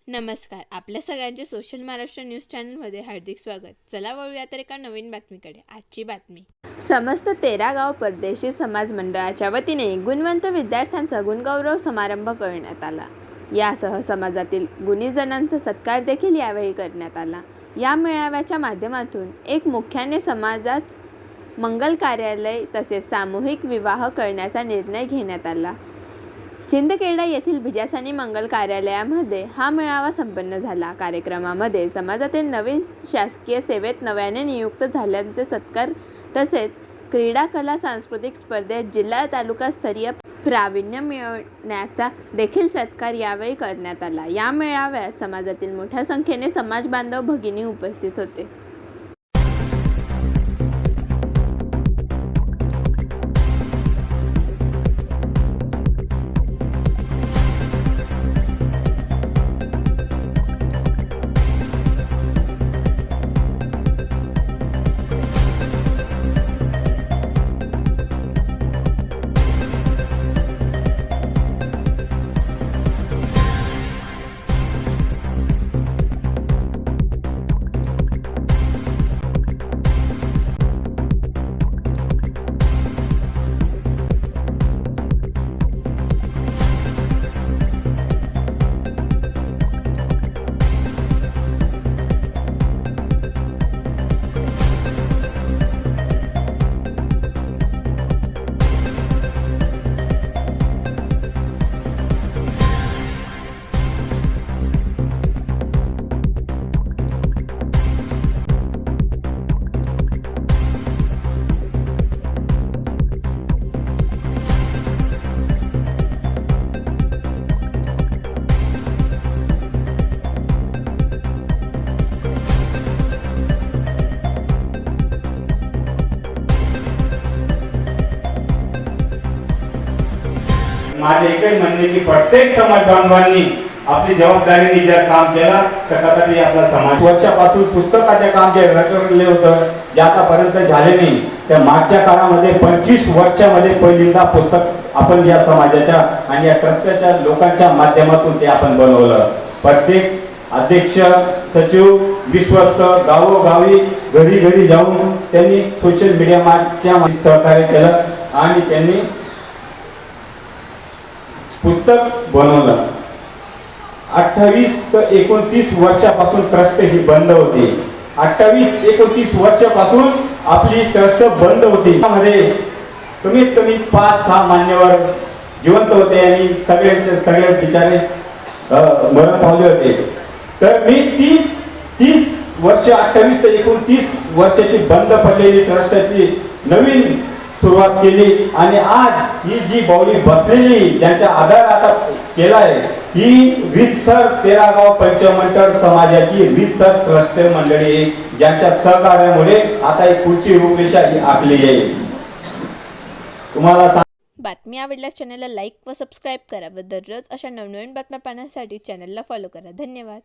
नमस्कार. आपल्या सगळ्यांचे सोशल महाराष्ट्र न्यूज चॅनलमध्ये हार्दिक स्वागत. चला वळूया तर एका नवीन बातमीकडे. आजची बातमी. समस्त 13 गाव परदेशी समाज मंडळाच्या वतीने गुणवंत विद्यार्थ्यांचा गुणगौरव समारंभ करण्यात आला. यासह समाजातील गुणीजनांचा सत्कार देखील यावेळी करण्यात आला. या मेळाव्याच्या माध्यमातून एक मुख्याने समाजात मंगल कार्यालय तसेच सामूहिक विवाह करण्याचा निर्णय घेण्यात आला. चिंदखेडा येथील बिजासनी मंगल कार्यालयामध्ये हा मेळावा संपन्न झाला. कार्यक्रमामध्ये समाजातील नवीन शासकीय सेवेत नव्याने नियुक्त झाल्यांचे सत्कार तसेच क्रीडा कला सांस्कृतिक स्पर्धेत जिल्हा तालुका स्तरीय प्रावीण्य मिळवण्याचा देखील सत्कार यावेळी करण्यात आला. या मेळाव्यात समाजातील मोठ्या संख्येने समाज बांधव भगिनी उपस्थित होते. माझे एकच म्हणणे की प्रत्येक समाज बांधवांनी आपली जबाबदारीने जर काम केला तर कदाचित आपला समाज वर्षापासून पुस्तकाचे काम जे रखडले होतं जे आतापर्यंत झाले नाही त्या मागच्या काळामध्ये 25 वर्षामध्ये पहिल्यांदा पुस्तक आपण या समाजाच्या आणि या ट्रस्टच्या लोकांच्या माध्यमातून ते आपण बनवलं. प्रत्येक अध्यक्ष सचिव विश्वस्त गावोगावी घरी घरी जाऊन त्यांनी सोशल मीडियाच्या सहकार्य केलं आणि त्यांनी पुस्तक बनवलं. 28 ते 29 वर्षापासून ट्रस्ट ही बंद होती. 28-29 वर्षापासून आपली ट्रस्ट बंद होती. त्यामध्ये कमीत कमी 5-6 मान्यवर जिवंत होते आणि सगळे बिचारे मरण पावले होते. तर मी ती 30 वर्ष 28 ते 29 वर्षाची बंद पडलेली ट्रस्टची नवीन सुरुवात केली आणि आज ही जी बावली बसलेली ज्यांचा आधार आता केलाय ही 20 थर 13 गाव पंचमंडळ समाजाची 20 थर ट्रस्ट मंडळी ज्यांच्या सहकार्यामुळे आता एक पुढची रूपरेषा ही आखली आहे. तुम्हाला बातमी आवडल्यास चॅनलला लाईक व सबस्क्राईब करा व दररोज अशा नवनवीन बातम्या पाहण्यासाठी चॅनलला फॉलो करा. धन्यवाद.